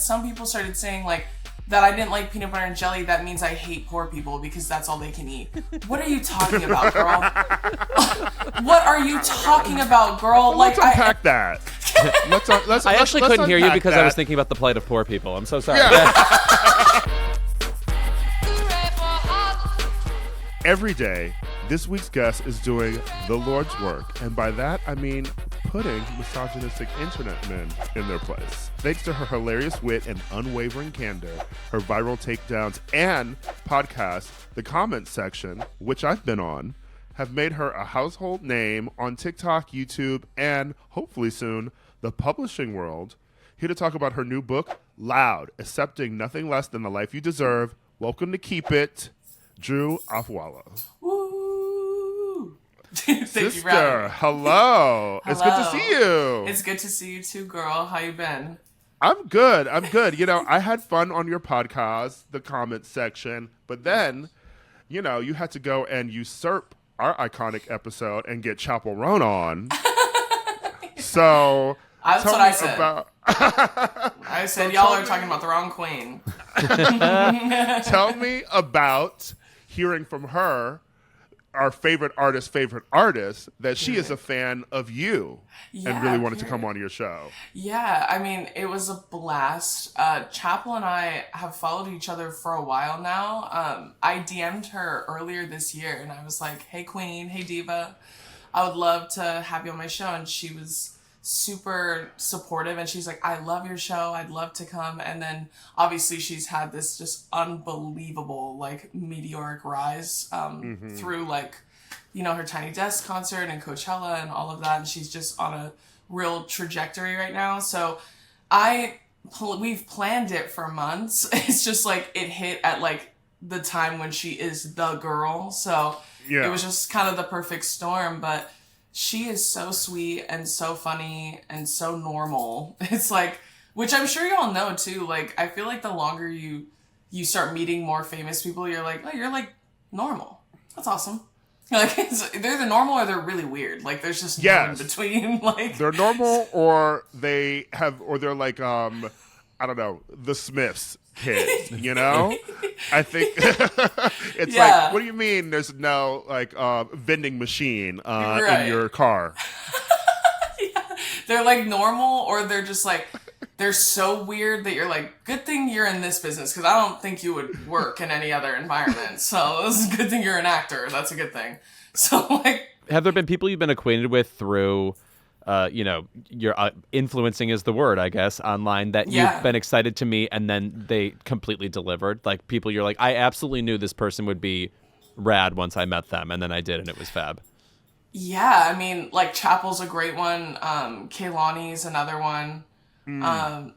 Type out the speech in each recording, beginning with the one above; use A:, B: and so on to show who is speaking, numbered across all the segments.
A: some people started saying like that I didn't like peanut butter and jelly, that means I hate poor people because that's all they can eat. What are you talking about, girl? What are you talking about, girl?
B: Well, let's unpack that.
C: I actually couldn't hear you because
B: that.
C: I was thinking about the plight of poor people. I'm so sorry.
B: Yeah. Every day, this week's guest is doing the Lord's work, and by that I mean putting misogynistic internet men in their place. Thanks to her hilarious wit and unwavering candor, her viral takedowns and podcast, The Comments Section, which I've been on, have made her a household name on TikTok, YouTube, and hopefully soon, the publishing world. Here to talk about her new book, Loud, Accepting Nothing Less Than the Life You Deserve. Welcome to Keep It, Drew Afualo.
A: Woo! Thank
B: Sister,
A: you,
B: hello. It's good to see you.
A: It's good to see you too, girl. How you been?
B: I'm good. You know, I had fun on your podcast, The Comments Section, but then, you know, you had to go and usurp our iconic episode and get Chappell Roan on. So
A: that's what I said. I said y'all are talking about the wrong queen.
B: Tell me about hearing from her, our favorite artist, that she is a fan of you and really wanted to come on your show.
A: Yeah, I mean, it was a blast. Chappell and I have followed each other for a while now. I DM'd her earlier this year and I was like, hey queen, hey diva, I would love to have you on my show. And she was super supportive and she's like, I love your show, I'd love to come. And then obviously she's had this just unbelievable like meteoric rise through like, you know, her Tiny Desk concert and Coachella and all of that, and she's just on a real trajectory right now. So we've planned it for months. It's just like it hit at like the time when she is the girl, so it was just kind of the perfect storm. But she is so sweet and so funny and so normal. It's like, which I'm sure y'all know too. Like, I feel like the longer you start meeting more famous people, you're like, oh, you're like normal. That's awesome. Like, they're the normal or they're really weird. Like, there's just no in between. Like,
B: they're normal or they're like, I don't know, the Smiths kids, you know? I think it's like, what do you mean there's no like vending machine in your car?
A: They're like normal or they're just like, they're so weird that you're like, good thing you're in this business because I don't think you would work in any other environment. So it's a good thing you're an actor. That's a good thing. So like,
C: have there been people you've been acquainted with through you know, your influencing is the word, I guess, online that you've been excited to meet and then they completely delivered? Like people you're like, I absolutely knew this person would be rad once I met them, and then I did and it was fab.
A: Yeah, I mean, like Chappell's a great one. Kaylani's another one.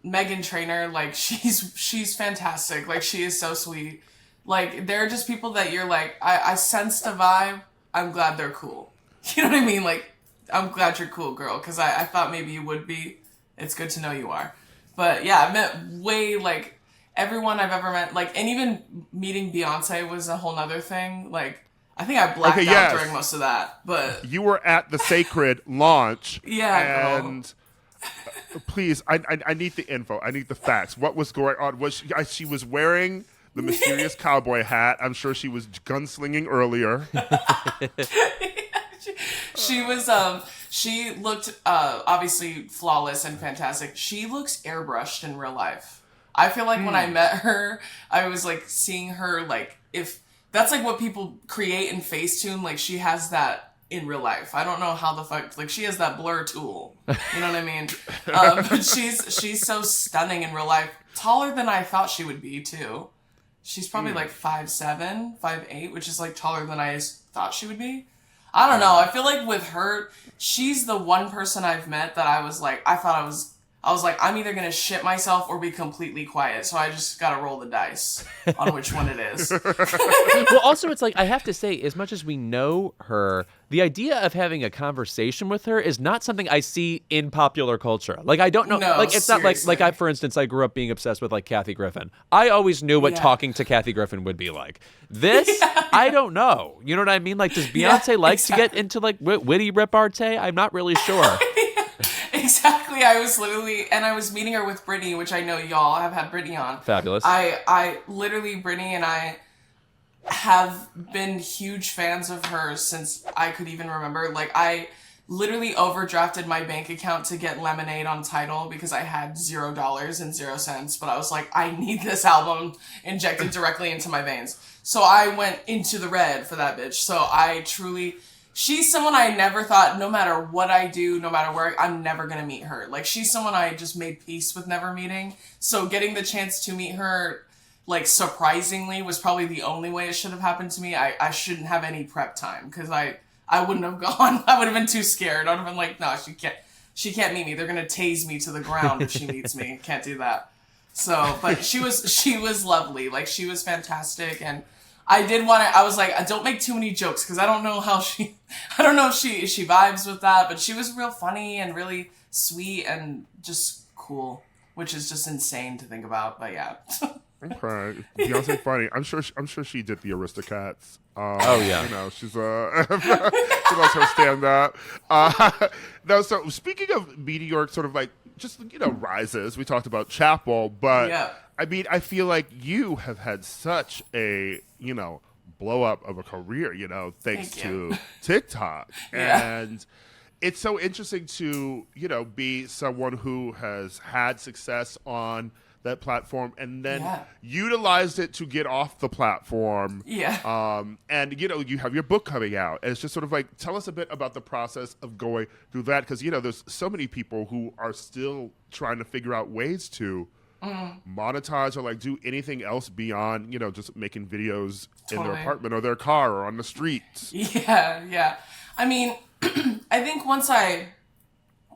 A: Megan Trainor, like she's fantastic. Like she is so sweet. Like there are just people that you're like, I sensed a vibe. I'm glad they're cool. You know what I mean? Like, I'm glad you're cool, girl, because I thought maybe you would be. It's good to know you are. But yeah, I've met like, everyone I've ever met, like, and even meeting Beyonce was a whole nother thing. Like, I think I blacked out during most of that, but...
B: You were at the Sacred launch.
A: Yeah,
B: and please, I need the info. I need the facts. What was going on? She was wearing the mysterious cowboy hat. I'm sure she was gunslinging earlier.
A: She was, she looked, obviously flawless and fantastic. She looks airbrushed in real life. I feel like when I met her, I was like seeing her, like, if that's like what people create in Facetune, like she has that in real life. I don't know how the fuck, like she has that blur tool. You know what I mean? But she's so stunning in real life. Taller than I thought she would be too. She's probably like 5'7", 5'8", which is like taller than I thought she would be. I don't know. I feel like with her, she's the one person I've met that I was like, I was like, I'm either going to shit myself or be completely quiet. So I just got to roll the dice on which one it is.
C: Well, also, it's like, I have to say, as much as we know her, the idea of having a conversation with her is not something I see in popular culture. Like, I don't know.
A: No,
C: like, it's
A: seriously.
C: not like for instance, I grew up being obsessed with, like, Kathy Griffin. I always knew what talking to Kathy Griffin would be like. This, I don't know. You know what I mean? Like, does Beyonce to get into, like, witty repartee? I'm not really sure.
A: exactly. I was literally, and I was meeting her with Brittany, which I know y'all have had Brittany on.
C: Fabulous.
A: I literally, Brittany and I have been huge fans of hers since I could even remember. Like, I literally overdrafted my bank account to get Lemonade on Tidal because I had $0 and 0 cents, but I was like, I need this album injected directly into my veins. So I went into the red for that bitch. So I truly, she's someone I never thought, no matter what I do, no matter where, I'm never gonna meet her. Like, she's someone I just made peace with never meeting. So getting the chance to meet her, like, surprisingly, was probably the only way it should have happened to me. I shouldn't have any prep time, because I wouldn't have gone. I would have been too scared. I would have been like, no, she can't meet me. They're gonna tase me to the ground if she meets me. Can't do that. So, but she was lovely. Like, she was fantastic, and I was like, don't make too many jokes, because I don't know if she vibes with that, but she was real funny and really sweet and just cool, which is just insane to think about, but yeah.
B: Okay, Beyonce funny. I'm sure she did the Aristocats.
C: Oh yeah,
B: you know, she's she loves her stand up. No, so speaking of meteoric, sort of like just rises. We talked about Chappell, but yeah. I mean, I feel like you have had such a blow up of a career, thanks to TikTok,
A: yeah.
B: And it's so interesting to be someone who has had success on that platform and then utilized it to get off the platform.
A: Yeah.
B: And you have your book coming out, and it's just sort of like, tell us a bit about the process of going through that, because there's so many people who are still trying to figure out ways to monetize or like do anything else beyond just making videos in their apartment or their car or on the streets.
A: Yeah. I mean, I think once I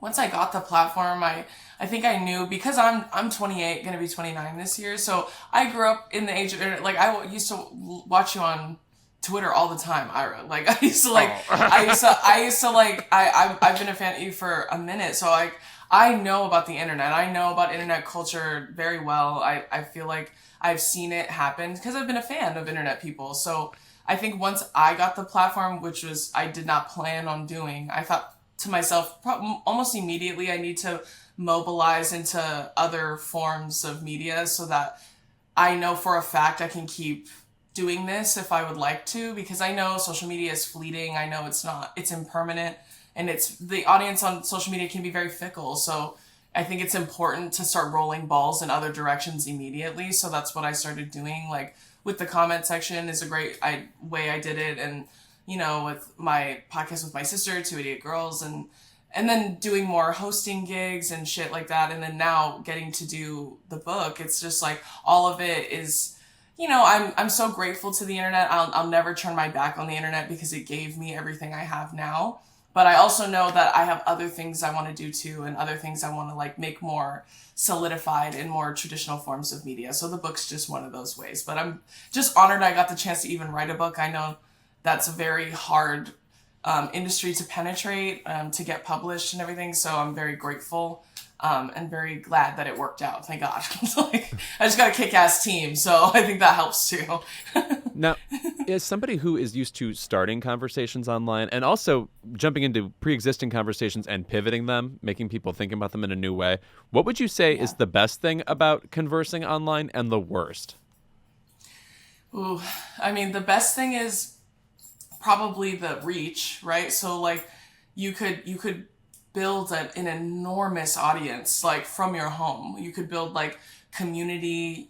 A: got the platform, I think I knew, because I'm 28, gonna be 29 this year. So I grew up in the age of internet. Like, I used to watch you on Twitter all the time, Ira. Like, I've been a fan of you for a minute. So like, I know about the internet. I know about internet culture very well. I feel like I've seen it happen because I've been a fan of internet people. So I think once I got the platform, which was I did not plan on doing, I thought to myself almost immediately, I need to mobilize into other forms of media so that I know for a fact I can keep doing this if I would like to, because I know social media is fleeting. I know it's impermanent, and the audience on social media can be very fickle. So I think it's important to start rolling balls in other directions immediately. So that's what I started doing. Like, with the comment section is a great way I did it. And, with my podcast with my sister, Two Idiot Girls, and then doing more hosting gigs and shit like that. And then now getting to do the book. It's just like, all of it is, I'm so grateful to the internet. I'll never turn my back on the internet because it gave me everything I have now. But I also know that I have other things I want to do too, and other things I want to like make more solidified in more traditional forms of media. So the book's just one of those ways. But I'm just honored I got the chance to even write a book. I know that's a very hard industry to penetrate, to get published and everything. So I'm very grateful and very glad that it worked out. Thank God. Like, I just got a kick-ass team, so I think that helps too.
C: Now, as somebody who is used to starting conversations online and also jumping into pre-existing conversations and pivoting them, making people think about them in a new way, what would you say is the best thing about conversing online and the worst?
A: Ooh, I mean, the best thing is probably the reach, right? So like, you could build an enormous audience, like, from your home. You could build like community.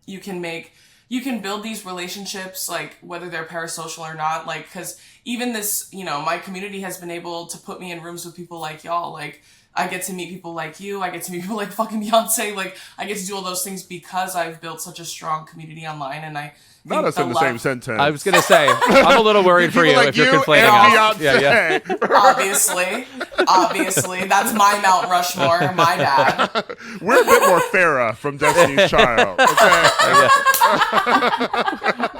A: You can build these relationships, like, whether they're parasocial or not, like, because even this, my community has been able to put me in rooms with people like y'all. Like, I get to meet people like you. I get to meet people like fucking Beyonce. Like, I get to do all those things because I've built such a strong community online, and I
B: not us in the same sentence.
C: I was going to say, I'm a little worried for you
B: like
C: if you're conflating us.
B: Yeah.
A: Obviously. That's my Mount Rushmore. My bad.
B: We're a bit more Farrah from Destiny's Child. Okay.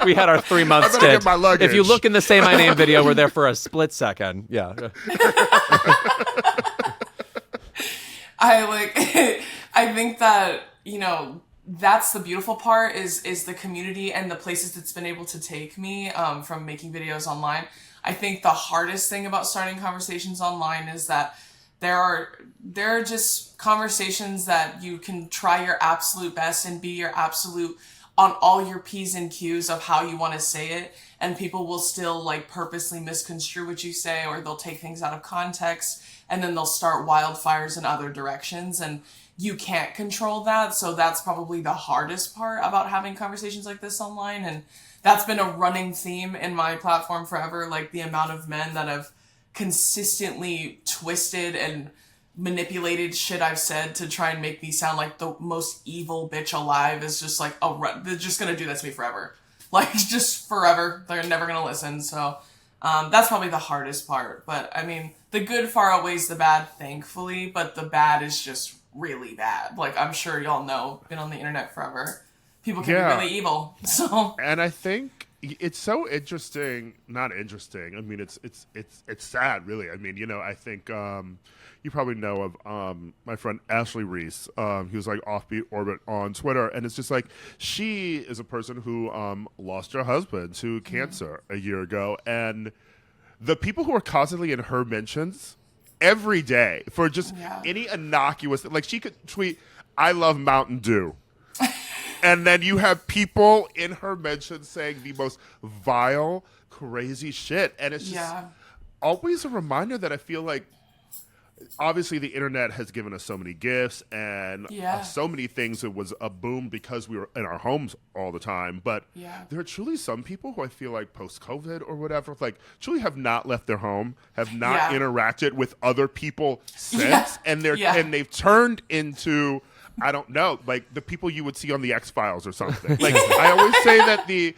C: We had our 3-month stint. If you look in the Say My Name video, we're there for a split second. Yeah.
A: I think that, that's the beautiful part is the community and the places it's been able to take me from making videos online. I think the hardest thing about starting conversations online is that there are just conversations that you can try your absolute best and be your absolute on all your P's and Q's of how you want to say it, and people will still like purposely misconstrue what you say, or they'll take things out of context, and then they'll start wildfires in other directions, and you can't control that. So that's probably the hardest part about having conversations like this online, and that's been a running theme in my platform forever, like the amount of men that have consistently twisted and manipulated shit I've said to try and make me sound like the most evil bitch alive is just like, they're just gonna do that to me forever. Like, just forever. They're never gonna listen. So that's probably the hardest part. But I mean, the good far outweighs the bad, thankfully, but the bad is just really bad. Like, I'm sure y'all know, been on the internet forever. People can be really evil. So,
B: and I think it's so interesting, not interesting. I mean, it's sad, really. I mean, I think you probably know of my friend Ashley Reese, who's like Offbeat Orbit on Twitter, and it's just like she is a person who lost her husband to cancer a year ago, and the people who are constantly in her mentions every day for just any innocuous, like she could tweet, "I love Mountain Dew." And then you have people in her mentions saying the most vile, crazy shit. And it's just always a reminder that I feel like, obviously, the internet has given us so many gifts and so many things. It was a boom because we were in our homes all the time. But there are truly some people who I feel like post-COVID or whatever, like truly have not left their home, have not interacted with other people since. And and they've turned into, I don't know, like the people you would see on the X-Files or something. Like I always say that the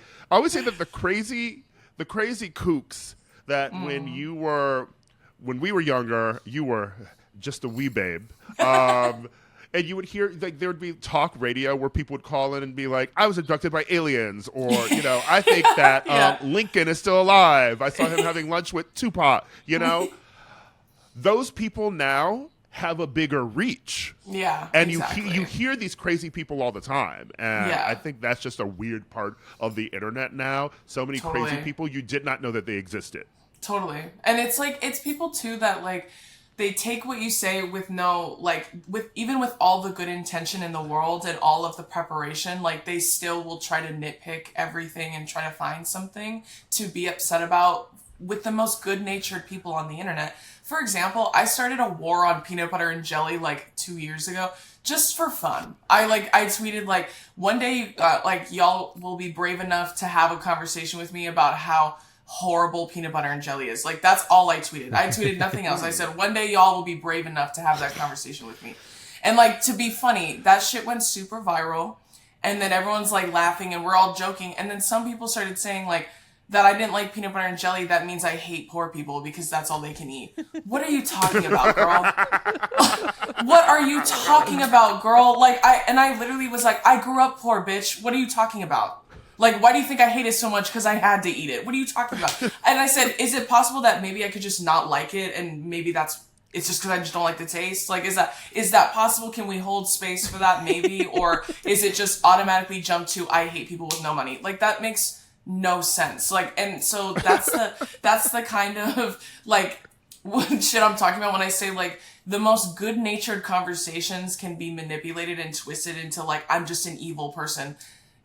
B: crazy kooks that when we were younger, you were just a wee babe. And you would hear, like, there would be talk radio where people would call in and be like, "I was abducted by aliens," or, "I think that Lincoln is still alive. I saw him having lunch with Tupac," Those people now have a bigger reach.
A: Yeah,
B: and you hear these crazy people all the time, and I think that's just a weird part of the internet now. So many crazy people, you did not know that they existed.
A: Totally. And it's like, it's people too that like, they take what you say with no, like, even with all the good intention in the world and all of the preparation, like they still will try to nitpick everything and try to find something to be upset about with the most good-natured people on the internet. For example, I started a war on peanut butter and jelly like 2 years ago, just for fun. I tweeted like, one day, like y'all will be brave enough to have a conversation with me about how horrible peanut butter and jelly is. Like, that's all I tweeted. I tweeted nothing else. I said, one day y'all will be brave enough to have that conversation with me. And like, to be funny, that shit went super viral. And then everyone's like laughing and we're all joking. And then some people started saying like, that I didn't like peanut butter and jelly, that means I hate poor people because that's all they can eat. What are you talking about, girl? What are you talking about, girl? Like, I literally was like, I grew up poor, bitch. What are you talking about? Like, why do you think I hate it so much? Because I had to eat it. What are you talking about? And I said, is it possible that maybe I could just not like it, and maybe it's just because I just don't like the taste? Like, is that possible? Can we hold space for that, maybe? Or is it just automatically jump to, I hate people with no money? Like, that makes no sense. Like, and so that's the kind of, like, shit I'm talking about when I say, like, the most good-natured conversations can be manipulated and twisted into, like, I'm just an evil person.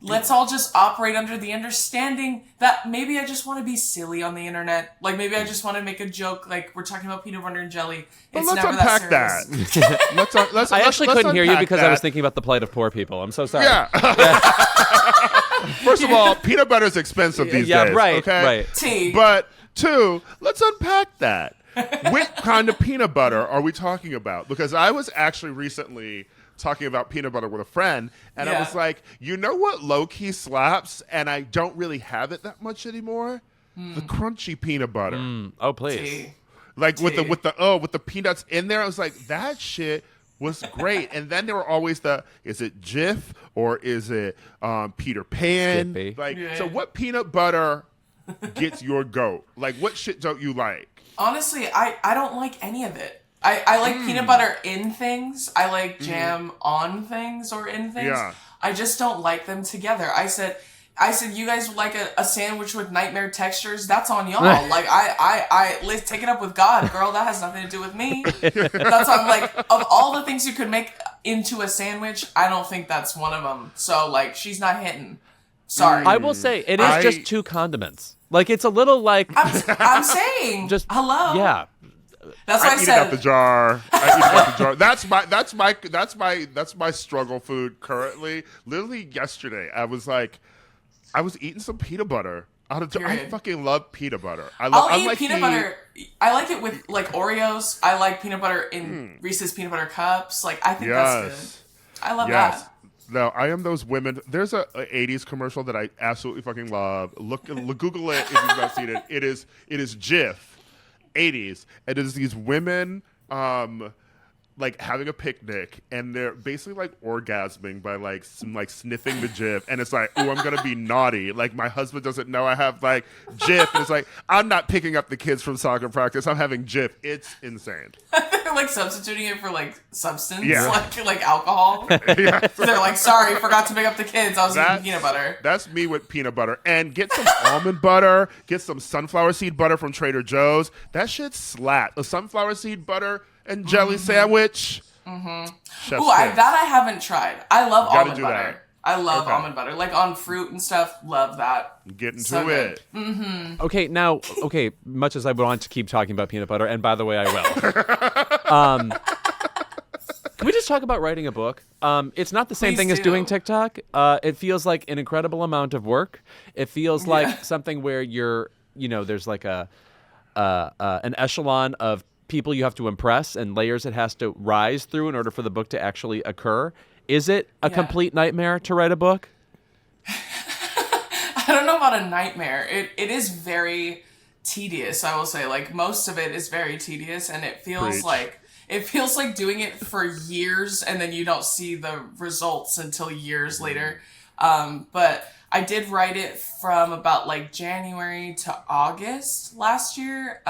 A: Let's all just operate under the understanding that maybe I just want to be silly on the internet. Like, maybe I just want to make a joke. Like, we're talking about peanut butter and jelly.
B: But let's unpack that.
C: I actually couldn't hear you because I was thinking about the plight of poor people. I'm so sorry.
B: Yeah. First of all, peanut butter is expensive these days.
C: Yeah, right.
B: Okay?
C: Right.
A: Tea.
B: But two, let's unpack that. What kind of peanut butter are we talking about? Because I was actually recently talking about peanut butter with a friend, and I was like, you know what low-key slaps, and I don't really have it that much anymore? The crunchy peanut butter.
C: Oh, please.
A: Tea.
B: Like with the peanuts in there. I was like, that shit was great. And then there were always is it Jif or is it Peter Pan?
C: Skippy.
B: Like, so what peanut butter gets your goat? Like, what shit don't you like?
A: Honestly, I don't like any of it. I like peanut butter in things. I like jam on things or in things.
B: Yeah.
A: I just don't like them together. I said, I said, you guys would like a sandwich with nightmare textures? That's on y'all. Like, let's take it up with God, girl. That has nothing to do with me. That's why I'm like, of all the things you could make into a sandwich, I don't think that's one of them. So, like, she's not hitting. Sorry.
C: I will say, it is just 2 condiments. Like, it's a little like...
A: I'm saying,
C: just
A: hello.
C: Yeah.
A: That's what I
B: eat
A: said.
B: it out the jar. I eat it out the jar. That's my struggle food currently. Literally yesterday, I was eating some peanut butter. I fucking love peanut butter.
A: I'll eat peanut butter. I like it with like Oreos. I like peanut butter in Reese's peanut butter cups. Like, I think that's good. I love that.
B: No, I am those women. There's a 80s commercial that I absolutely fucking love. Google it if you've not seen it. It is Jif, 80s, and it is these women like having a picnic, and they're basically like orgasming by like sniffing the Jif, and it's like, oh, I'm gonna be naughty. Like, my husband doesn't know I have like Jif, and it's like, I'm not picking up the kids from soccer practice. I'm having Jif. It's insane.
A: They're like substituting it for like substance,
B: Yeah.
A: like alcohol.
B: Yeah.
A: So they're like, sorry, forgot to pick up the kids. I was eating peanut butter.
B: That's me with peanut butter. And get some almond butter. Get some sunflower seed butter from Trader Joe's. That shit slap. A sunflower seed butter and jelly sandwich. Mm-hmm.
A: Ooh, that I haven't tried. I love almond butter.
B: That.
A: I love almond butter. Like, on fruit and stuff, love that.
B: Get into
A: so
B: it.
A: Mm-hmm.
C: Okay, much as I want to keep talking about peanut butter, and by the way, I will. Can we just talk about writing a book? It's not the same thing as doing TikTok. It feels like an incredible amount of work. It feels like something where there's like an echelon of people you have to impress and layers it has to rise through in order for the book to actually occur. Is it a complete nightmare to write a book?
A: I don't know about a nightmare. It is very tedious, I will say. Like, most of it is very tedious, and it feels like doing it for years, and then you don't see the results until years later. But I did write it from about like January to August last year.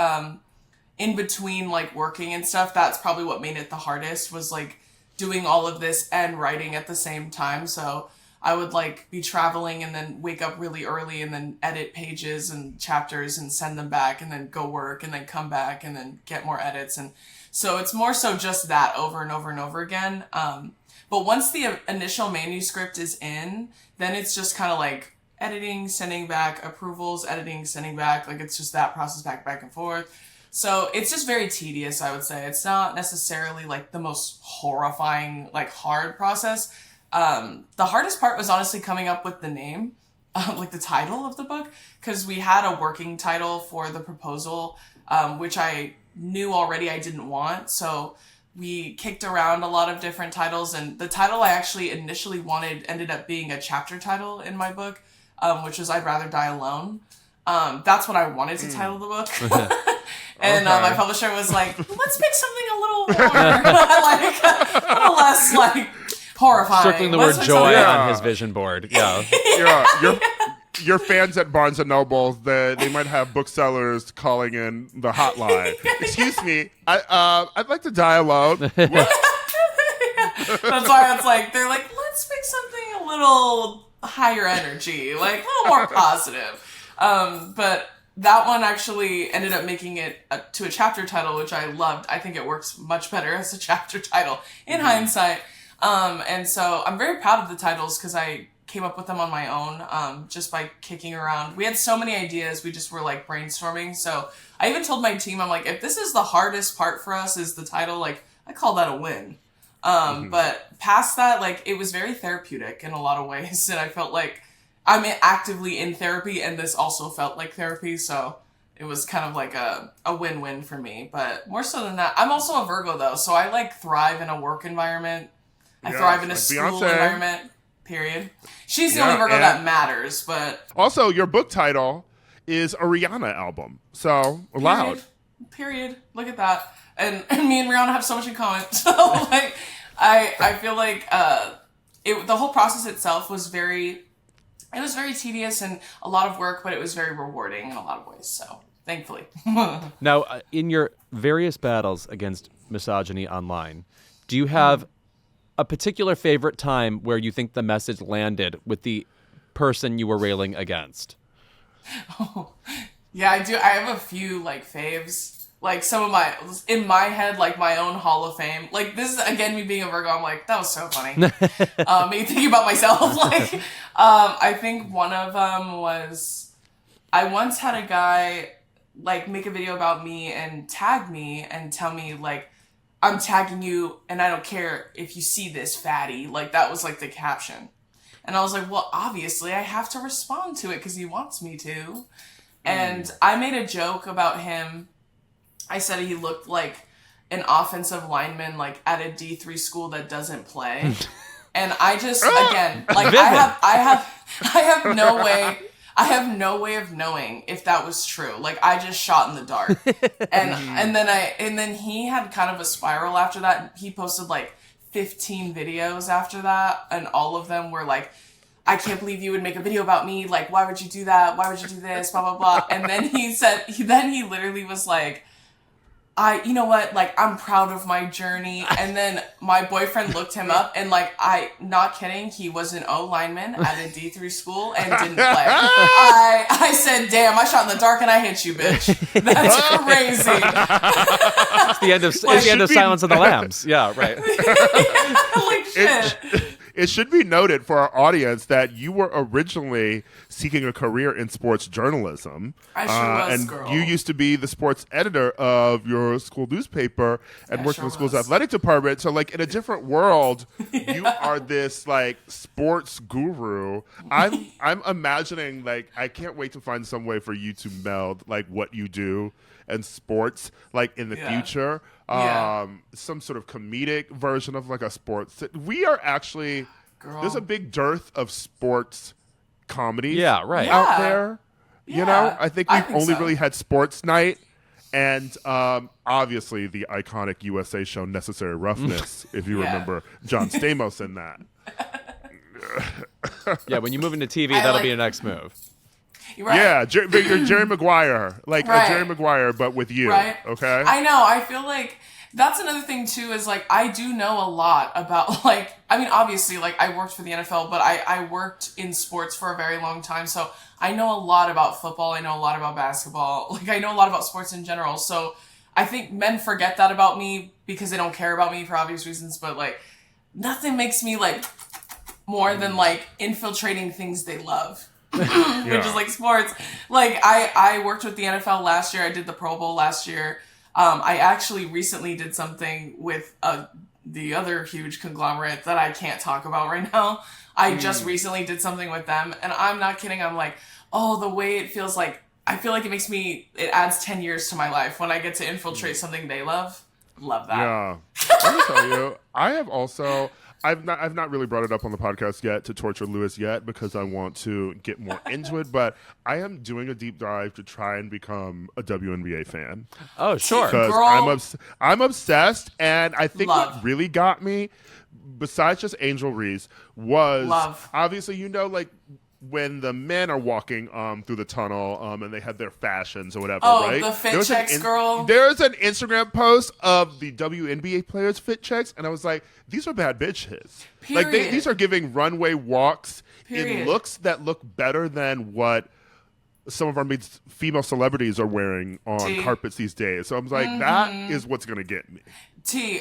A: In between like working and stuff, that's probably what made it the hardest, was like doing all of this and writing at the same time. So I would like be traveling and then wake up really early and then edit pages and chapters and send them back and then go work and then come back and then get more edits. And so it's more so just that over and over and over again. But once the initial manuscript is in, then it's just kind of like editing, sending back, approvals, editing, sending back. Like, it's just that process back and forth. So it's just very tedious, I would say. It's not necessarily like the most horrifying, like hard process. The hardest part was honestly coming up with the name, like the title of the book, because we had a working title for the proposal, which I knew already I didn't want. So we kicked around a lot of different titles, and the title I actually initially wanted ended up being a chapter title in my book, which was I'd Rather Die Alone. That's what I wanted to title the book. And my publisher was like, let's make something a little more, like, a little less, like, horrifying.
C: Circling the word joy on his vision board. Yeah.
B: Your fans at Barnes & Noble, they might have booksellers calling in the hotline. Excuse me, I'd like to die alone.
A: That's why it's like, they're like, let's make something a little higher energy, like a little more positive. But that one actually ended up making it to a chapter title, which I loved. I think it works much better as a chapter title in hindsight. And so I'm very proud of the titles because I came up with them on my own, just by kicking around. We had so many ideas. We just were like brainstorming. So I even told my team, I'm like, if this is the hardest part for us is the title, like, I call that a win. But past that, like, it was very therapeutic in a lot of ways. And I felt like I'm actively in therapy, and this also felt like therapy, so it was kind of like a win-win for me. But more so than that, I'm also a Virgo, though, so I, like, thrive in a work environment. I thrive in a school environment, period. She's the only Virgo that matters, but... Also,
B: your book title is a Rihanna album, so loud.
A: Period. Look at that. And me and Rihanna have so much in common. So, like, I feel like the whole process itself was very tedious and a lot of work, but it was very rewarding in a lot of ways, so thankfully.
C: Now, in your various battles against misogyny online, do you have a particular favorite time where you think the message landed with the person you were railing against?
A: Oh, yeah, I do. I have a few like faves. Like some of my, in my head, like my own Hall of Fame. Like this is, again, me being a Virgo, I'm like, that was so funny. Me thinking about myself. Like, I think one of them was, I once had a guy like make a video about me and tag me and tell me like, I'm tagging you and I don't care if you see this, fatty. Like that was like the caption. And I was like, well, obviously I have to respond to it because he wants me to. And I made a joke about him. I said he looked like an offensive lineman, like at a D3 school that doesn't play. And I just, again, like I have no way of knowing if that was true. Like I just shot in the dark. And then he had kind of a spiral after that. He posted like 15 videos after that, and all of them were like, I can't believe you would make a video about me. Like, why would you do that? Why would you do this? Blah, blah, blah. And then he said, he literally was like, you know what, like, I'm proud of my journey. And then my boyfriend looked him up and, like, not kidding, he was an O lineman at a D3 school and didn't play. I said, damn, I shot in the dark and I hit you, bitch. That's crazy.
C: It's the end of, Silence of the Lambs. Yeah, right.
A: Like, shit.
B: It should be noted for our audience that you were originally seeking a career in sports journalism.
A: I sure was,
B: and
A: girl.
B: you used to be the sports editor of your school newspaper and worked in the school's athletic department. So, like, in a different world, you are this, like, sports guru. I'm imagining, like, I can't wait to find some way for you to meld, like, what you do and sports, like, in the future. Some sort of comedic version of like a sports. We are actually, there's a big dearth of sports comedies out there. You know, I think we've only really had Sports Night and obviously the iconic USA show Necessary Roughness, if you remember John Stamos in that.
C: Yeah, when you move into TV, that'll be your next move.
A: Right.
B: Yeah, you're Jerry Maguire, like a Jerry Maguire, but with you.
A: Right.
B: Okay.
A: I know. I feel like that's another thing too. Is like I do know a lot about like. I mean, obviously, like I worked for the NFL, but I worked in sports for a very long time, so I know a lot about football. I know a lot about basketball. Like I know a lot about sports in general. So I think men forget that about me because they don't care about me for obvious reasons. But like nothing makes me like more than like infiltrating things they love. Which is like sports. Like I worked with the NFL last year. I did the Pro Bowl last year. I actually recently did something with the other huge conglomerate that I can't talk about right now. I just recently did something with them, and I'm not kidding. I'm like, oh, the way it feels like, I feel like it adds 10 years to my life when I get to infiltrate something they love. Love that.
B: Yeah. Let me tell you, I have also, I've not really brought it up on the podcast yet to torture Lewis yet because I want to get more into it, but I am doing a deep dive to try and become a WNBA fan.
C: Oh, sure.
B: Because I'm obsessed, and I think what really got me, besides just Angel Reese, was obviously, you know, like when the men are walking through the tunnel and they have their fashions or whatever, right?
A: Oh, the fit checks, girl.
B: There's an Instagram post of the WNBA players' fit checks, and I was like, these are bad bitches.
A: Period.
B: Like, these are giving runway walks
A: Period.
B: in looks that look better than what some of our female celebrities are wearing on carpets these days. So I'm like, that is what's going to get me.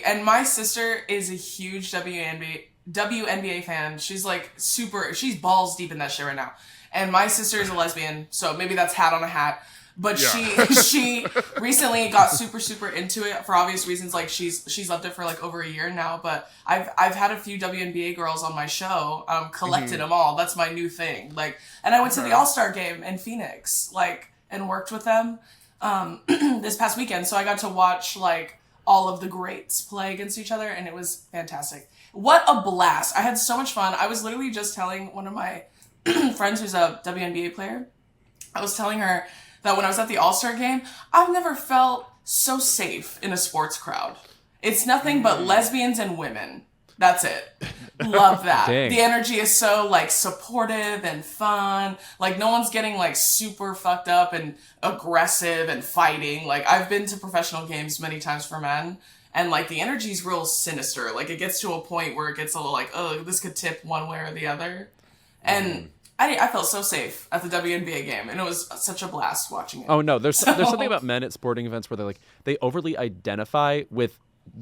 A: And my sister is a huge WNBA fan. She's like she's balls deep in that shit right now. And my sister is a lesbian, so maybe that's hat on a hat. But she recently got super into it for obvious reasons. Like she's loved it for like over a year now. But I've had a few WNBA girls on my show, collected them all. That's my new thing. Like, and I went to the All-Star game in Phoenix, like, and worked with them this past weekend. So I got to watch like all of the greats play against each other, and it was fantastic. What a blast. I had so much fun. I was literally just telling one of my friends who's a WNBA player, I was telling her that when I was at the All-Star game, I've never felt so safe in a sports crowd. It's nothing but lesbians and women. That's it. Love that.
C: Dang.
A: The energy is so like supportive and fun. Like no one's getting like super fucked up and aggressive and fighting. Like I've been to professional games many times for men, and like the energy's real sinister. Like it gets to a point where it gets a little like, oh, this could tip one way or the other. And I felt so safe at the WNBA game, and it was such a blast watching it.
C: Oh no, there's something about men at sporting events where they overly identify with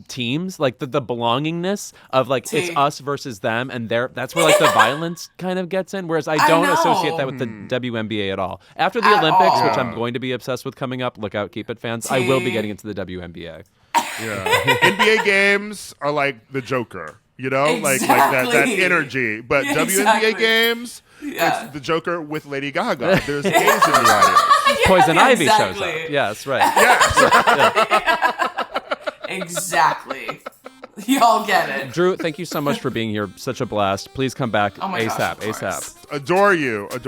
C: teams, like the belongingness of like it's us versus them, and that's where like the violence kind of gets in. Whereas I don't associate that with the WNBA at all. After the Olympics, which I'm going to be obsessed with coming up, look out, keep it fans. I will be getting into the WNBA.
B: Yeah, NBA games are like the Joker, you know, like that energy. But WNBA games. Yeah. It's the Joker with Lady Gaga. There's gays in the audience.
C: Poison Ivy shows up. Yeah, that's right.
A: Yeah. Exactly. Y'all get it.
C: Drew, thank you so much for being here. Such a blast. Please come back ASAP.
B: Adore you. It's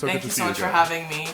B: so
A: thank
B: good to
A: you
B: see
A: so
B: you
A: much for
B: again.
A: having me.